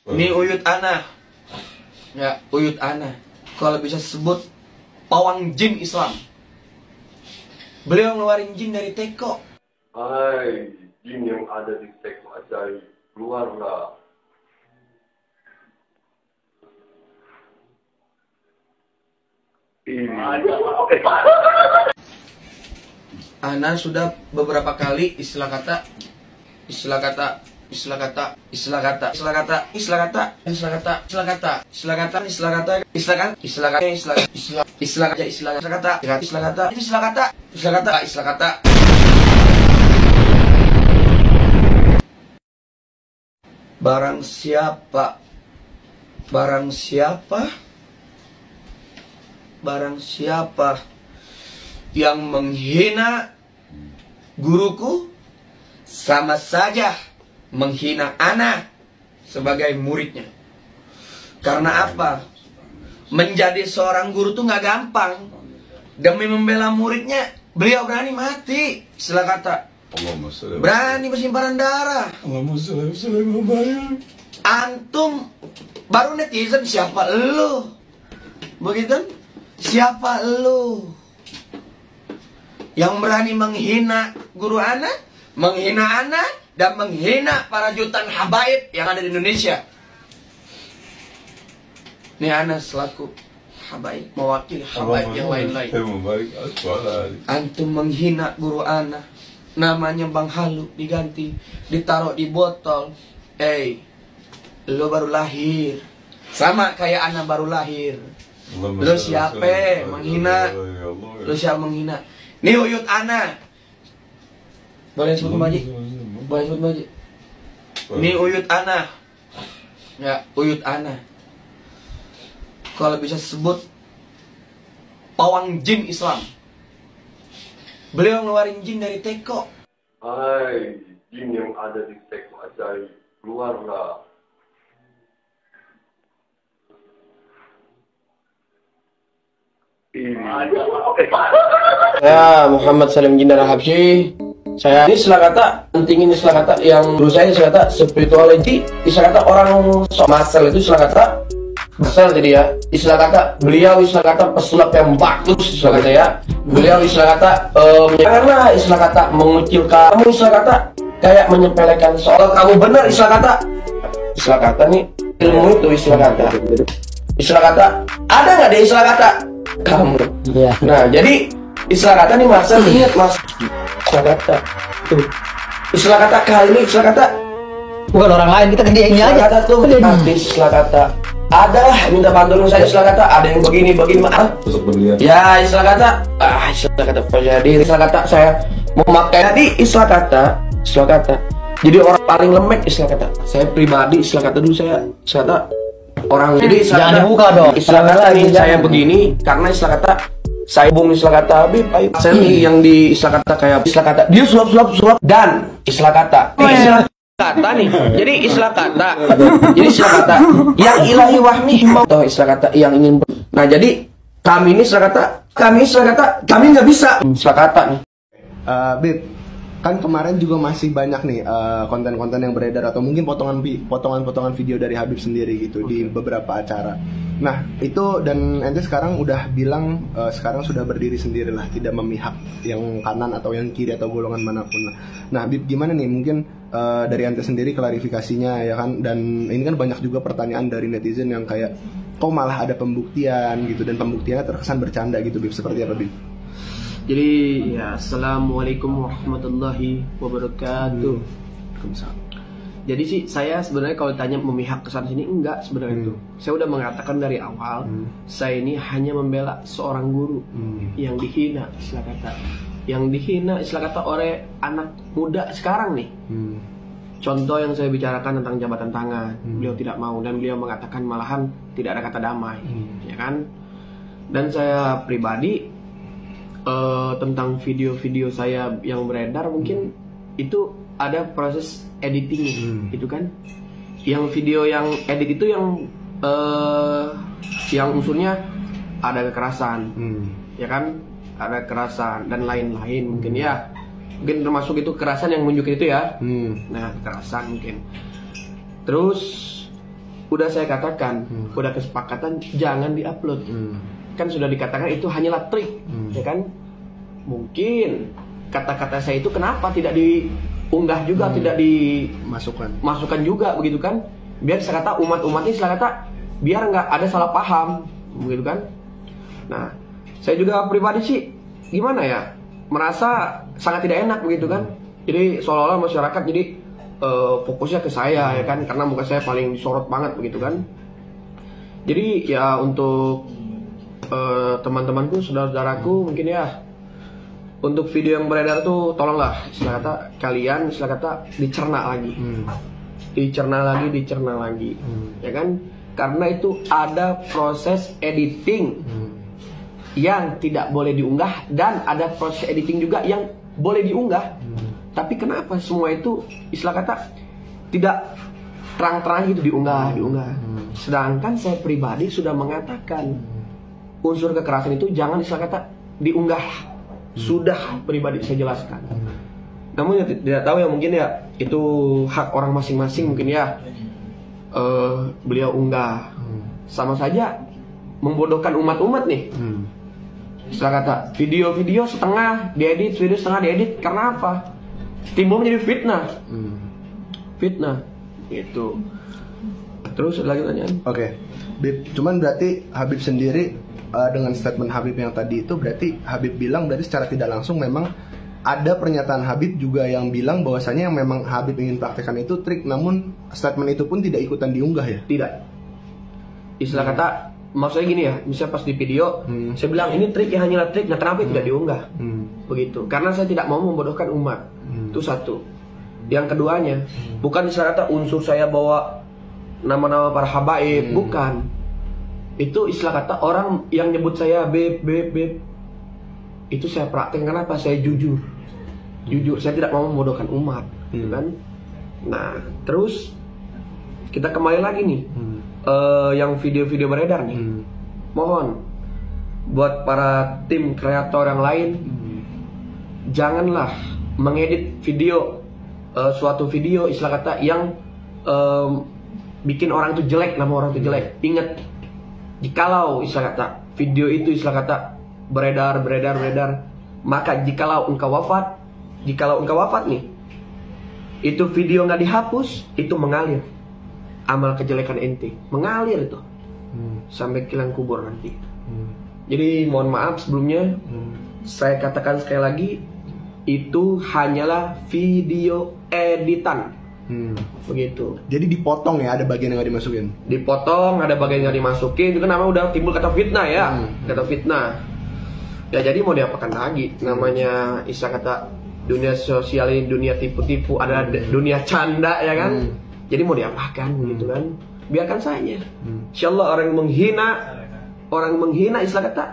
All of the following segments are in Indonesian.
Ini Uyut Ana. Ya, Uyut Ana. Kalau bisa sebut pawang jin Islam. Beliau ngeluarin jin dari teko. Hai, jin yang ada di teko ajaib, keluarlah. Ana sudah beberapa kali istilah kata barang siapa yang menghina guruku sama saja menghina Ana sebagai muridnya. Karena apa? Menjadi seorang guru tuh nggak gampang. Demi membela muridnya, beliau berani mati. Istilah kata berani bersimpanan darah. Antum baru netizen, siapa lu? Begitu? Siapa lu yang berani menghina guru Ana, menghina Ana, dan menghina para jutaan habaib yang ada di Indonesia? Ini Ana selaku habaib, mewakili habaib yang lain-lain. Antum menghina guru Ana, namanya Bang Halu diganti, ditaruh di botol. Lu baru lahir, sama kayak Ana baru lahir. Lu siapa menghina? Lu siapa menghina? Nih Uyut Ana. Boleh sebut Maji? Boleh sebut Maji? Nih Uyut Ana. Ya, Uyut Ana. Kalau bisa sebut pawang jin Islam. Beliau ngeluarin jin dari teko. Hai, jin yang ada di teko ajaib, keluarlah. Ya, Muhammad Salim Jindar Habsyi. Saya ini istilah kata, pentingin istilah kata yang menurut saya istilah kata spirituality, istilah kata orang sok masal itu istilah kata masal. Jadi ya, istilah kata beliau istilah kata pesulap yang bagus istilah kata ya. Beliau istilah kata karena istilah kata mengucilkan kamu, istilah kata kayak menyepelekan soal kamu benar istilah kata nih ilmu itu istilah kata ada nggak deh istilah kata kamu. Yeah. Nah, jadi istilah kata nih Mas, ingat Mas, istilah kata tuh, istilah kata kali ini istilah kata bukan orang lain, kita dia ini aja. Kata tuh istilah kata ada minta bantuan saya, istilah kata ada yang begini maaf ya, istilah kata jadi istilah kata saya memakai tadi istilah kata jadi orang paling lemek istilah kata saya pribadi. Istilah kata dulu saya istilah kata orang, jadi jangan dibuka dong istilah kata nih saya begini karena istilah kata saya bung istilah kata Habib saya nih yang di istilah kata kayak istilah kata dia sulap dan istilah kata nih jadi istilah kata yang ilahi wahmi atau istilah kata yang ingin nah jadi kami ini istilah kata kami nggak bisa istilah kata nih. Bib, kan kemarin juga masih banyak nih konten-konten yang beredar atau mungkin potongan-potongan video dari Habib sendiri gitu di beberapa acara. Nah itu, dan ente sekarang udah bilang sekarang sudah berdiri sendiri lah, tidak memihak yang kanan atau yang kiri atau golongan manapun lah. Nah Habib, gimana nih mungkin dari ente sendiri klarifikasinya ya kan, dan ini kan banyak juga pertanyaan dari netizen yang kayak kok malah ada pembuktian gitu, dan pembuktiannya terkesan bercanda gitu Bib, seperti apa Bib? Jadi ya, assalamualaikum warahmatullahi wabarakatuh. Jadi sih saya sebenarnya kalau ditanya memihak kesana sini enggak sebenarnya itu. Saya udah mengatakan dari awal, saya ini hanya membela seorang guru yang dihina istilah kata. Yang dihina istilah kata oleh anak muda sekarang nih. Contoh yang saya bicarakan tentang jabatan tangan, beliau tidak mau dan beliau mengatakan malahan tidak ada kata damai, ya kan? Dan saya pribadi tentang video-video saya yang beredar mungkin itu ada proses editing gitu kan, yang video yang edit itu yang unsurnya ada kekerasan, ya kan, ada kekerasan dan lain-lain mungkin ya, mungkin termasuk itu kekerasan yang menunjukkan itu ya. Nah, kekerasan mungkin terus udah saya katakan, udah kesepakatan jangan diupload. Kan sudah dikatakan itu hanyalah trik, ya kan? Mungkin kata-kata saya itu kenapa tidak diunggah juga, tidak dimasukkan juga begitu kan? Biar saya kata umat-umat ini saya kata biar nggak ada salah paham, begitu kan? Nah, saya juga pribadi sih gimana ya, merasa sangat tidak enak begitu kan? Jadi seolah-olah masyarakat jadi fokusnya ke saya ya kan, karena muka saya paling disorot banget begitu kan. Jadi ya untuk teman-temanku, saudara-saudaraku mungkin ya, untuk video yang beredar tuh tolonglah istilah kata kalian istilah kata dicerna lagi. Dicerna lagi ya kan, karena itu ada proses editing yang tidak boleh diunggah dan ada proses editing juga yang boleh diunggah. Tapi kenapa semua itu istilah kata tidak terang-terang gitu diunggah. Sedangkan saya pribadi sudah mengatakan unsur kekerasan itu jangan istilah kata diunggah. Sudah pribadi saya jelaskan. Namun ya, tidak tahu ya, mungkin ya itu hak orang masing-masing mungkin ya. Beliau unggah. Sama saja membodohkan umat-umat nih. Istilah kata video-video setengah diedit, video setengah diedit, karena apa? Timbul menjadi fitnah itu. Terus lagi pertanyaan. Oke, Bib, cuman berarti Habib sendiri dengan statement Habib yang tadi itu berarti Habib bilang berarti secara tidak langsung memang ada pernyataan Habib juga yang bilang bahwasanya yang memang Habib ingin praktekkan itu trik, namun statement itu pun tidak ikutan diunggah ya? Tidak. Istilah kata maksudnya gini ya, misalnya pas di video saya bilang ini trik yang hanyalah trik, nah kenapa tidak diunggah? Begitu. Karena saya tidak mau membodohkan umat. Itu satu. Yang keduanya, bukan istilah kata unsur saya bawa nama-nama para habaib, bukan. Itu istilah kata orang yang nyebut saya beb. Itu saya praktek karena apa? Saya jujur. Saya tidak mau membodohkan umat, gitu kan? Nah, terus kita kembali lagi nih. Yang video-video beredar nih. Mohon buat para tim kreator yang lain, janganlah mengedit video suatu video istilah kata yang bikin orang itu jelek, nama orang itu jelek. Ingat, jikalau istilah kata video itu istilah kata beredar, maka jikalau engkau wafat nih, itu video nggak dihapus, itu mengalir amal kejelekan ente, mengalir itu sampai ke liang kubur nanti. Jadi mohon maaf sebelumnya, saya katakan sekali lagi, itu hanyalah video editan. Begitu. Jadi dipotong ya, ada bagian yang nggak dimasukin. Dipotong, ada bagian yang dimasukin. Itu kan namanya udah timbul kata fitnah ya, kata fitnah. Ya jadi mau diapakan lagi? Namanya istilah kata dunia sosial ini dunia tipu-tipu, ada dunia canda ya kan. Jadi mau diapakan gitu kan? Biarkan saja. Insyaallah orang menghina istilah kata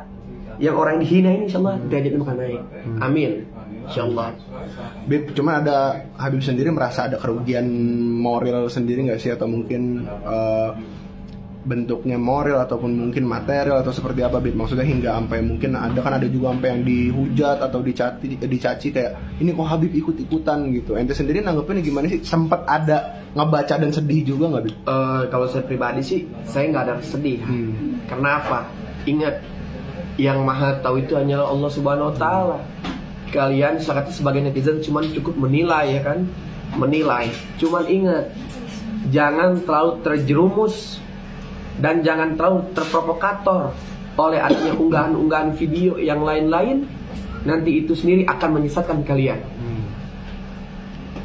yang orang dihina ini insyaallah derajatnya akan naik. Amin. Insyaallah. Bib, cuma ada Habib sendiri merasa ada kerugian moral sendiri nggak sih, atau mungkin bentuknya moral ataupun mungkin material atau seperti apa, Bib? Maksudnya hingga sampai mungkin ada juga sampai yang dihujat atau dicaci kayak ini kok Habib ikut-ikutan gitu. Ente sendiri nanggepinnya gimana sih? Sempat ada ngebaca dan sedih juga nggak, Bib? Kalau saya pribadi sih saya nggak ada sedih. Kenapa? Ingat, yang maha tahu itu hanyalah Allah Subhanahu Wa Taala. Kalian sebagai netizen cuman cukup menilai ya kan, menilai. Cuman ingat, jangan terlalu terjerumus dan jangan terlalu terprovokator oleh adanya unggahan-unggahan video yang lain-lain. Nanti itu sendiri akan menyesatkan kalian.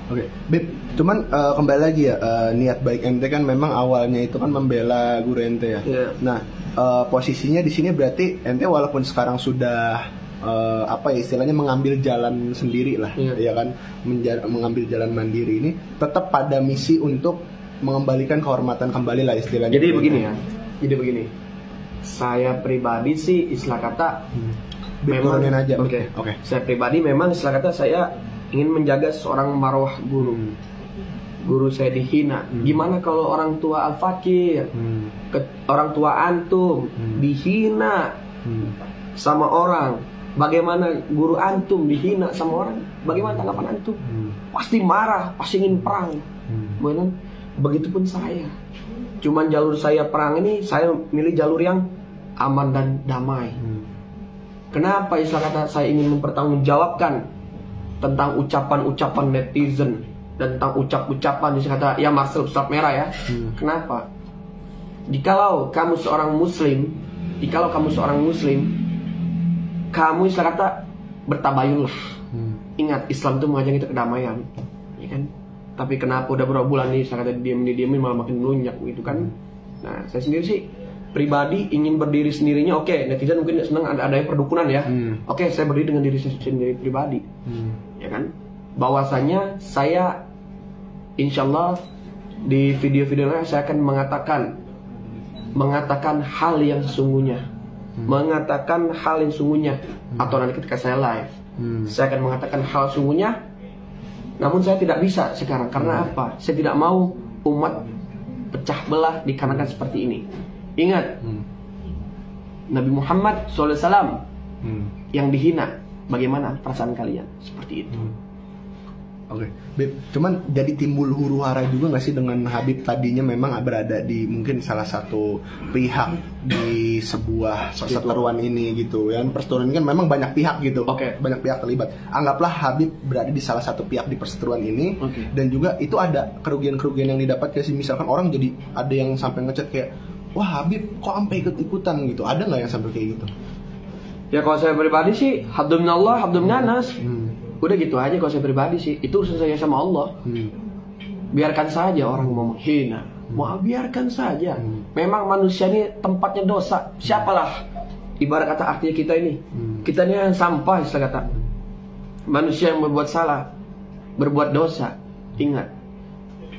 Oke, Bib, cuman kembali lagi ya, niat baik ente kan memang awalnya itu kan membela guru ente ya. Nah, posisinya di sini berarti ente walaupun sekarang sudah apa ya istilahnya mengambil jalan sendiri lah, ya kan, mengambil jalan mandiri ini, tetap pada misi untuk mengembalikan kehormatan kembali lah istilahnya. Jadi begini ya, saya pribadi sih istilah kata memang aja. Oke. Saya pribadi memang istilah kata saya ingin menjaga seorang marwah guru. Guru saya dihina. Gimana kalau orang tua al-fakir, orang tua antum dihina sama orang? Bagaimana guru antum dihina sama orang? Bagaimana tanggapan antum? Pasti marah, pasti ingin perang. Begitupun saya. cuman jalur saya perang ini, saya milih jalur yang aman dan damai. Kenapa istilah kata saya ingin mempertanggungjawabkan tentang ucapan-ucapan netizen dan tentang ucap-ucapan istilah kata ya Marcel pesawat merah ya. Kenapa? Jikalau kamu seorang muslim, kamu istilah kata bertabayunlah. Ingat, Islam itu mengajak kita kedamaian, ya kan? Tapi kenapa udah berapa bulan nih istilah kata diam-diamin malah makin melunjak gitu kan? Nah, saya sendiri sih pribadi ingin berdiri sendirinya. Oke, netizen mungkin senang ada yang perdukunan ya. Oke, saya berdiri dengan diri saya sendiri pribadi, ya kan? Bahwasanya saya insyaallah di video-videonya saya akan mengatakan hal yang sesungguhnya, atau nanti ketika saya live, saya akan mengatakan hal sesungguhnya. Namun saya tidak bisa sekarang karena apa? Saya tidak mau umat pecah belah dikarenakan seperti ini. Ingat, Nabi Muhammad SAW yang dihina, bagaimana perasaan kalian? Seperti itu. Oke, Bib, cuman jadi timbul huru hara juga nggak sih dengan Habib tadinya memang berada di mungkin salah satu pihak di sebuah perseteruan ini gitu ya. Perseteruan ini kan memang banyak pihak gitu, banyak pihak terlibat. Anggaplah Habib berada di salah satu pihak di perseteruan ini, dan juga itu ada kerugian-kerugian yang didapat kayak sih, misalkan orang jadi ada yang sampai ngechat kayak, wah Habib kok sampai ikut-ikutan gitu, ada nggak yang sampai kayak gitu? Ya kalau saya pribadi sih, habdun minallah, habdun minanas. Udah gitu aja kalau saya pribadi sih. Itu urusan saya sama Allah. Biarkan saja orang mau menghina, mau biarkan saja. Memang manusia ini tempatnya dosa. Siapalah ibarat kata artinya kita ini. Kita ini yang sampah istilah kata. Manusia yang berbuat salah, berbuat dosa. Ingat.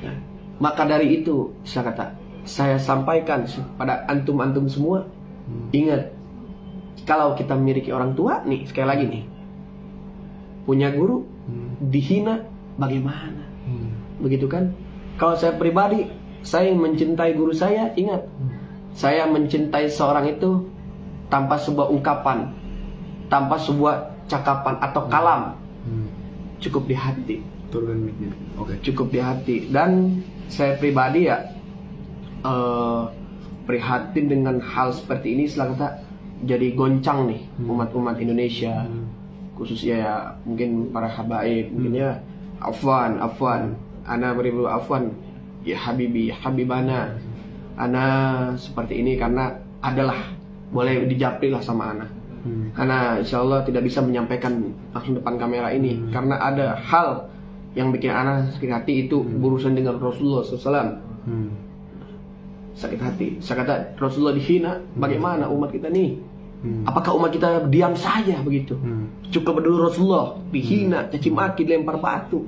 Nah, maka dari itu istilah kata, saya sampaikan pada antum-antum semua. Ingat, kalau kita memiliki orang tua nih, sekali lagi nih, punya guru dihina bagaimana? Begitu kan? Kalau saya pribadi, saya mencintai guru saya. Ingat, saya mencintai seorang itu tanpa sebuah ungkapan, tanpa sebuah cakapan atau kalam, cukup di hati. Cukup di hati. Dan saya pribadi ya prihatin dengan hal seperti ini. Setelah kata jadi goncang nih umat-umat Indonesia, khususnya ya mungkin para habaib, mungkin ya afwan ana beribu afwan ya habibi ya habibana, ana seperti ini karena adalah boleh dijapri lah sama ana, karena insyaallah tidak bisa menyampaikan langsung depan kamera ini karena ada hal yang bikin ana sakit hati, itu berurusan dengan Rasulullah SAW. Sakit hati, saya kata Rasulullah dihina, bagaimana umat kita nih? Apakah umat kita diam saja begitu? Cukup dulu Rasulullah dihina, caci maki, dilempar batu.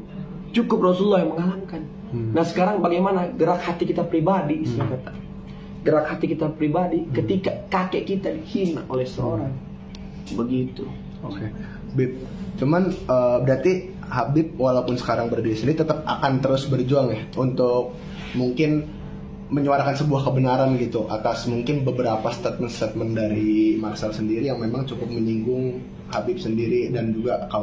Cukup Rasulullah yang mengalahkan. Nah sekarang bagaimana gerak hati kita pribadi? Gerak hati kita pribadi ketika kakek kita dihina oleh seorang. Begitu. Oke, Bib. Cuman berarti Habib walaupun sekarang berdiri sendiri tetap akan terus berjuang ya untuk mungkin menyuarakan sebuah kebenaran gitu atas mungkin beberapa statement-statement dari Marcel sendiri yang memang cukup menyinggung Habib sendiri dan juga kaum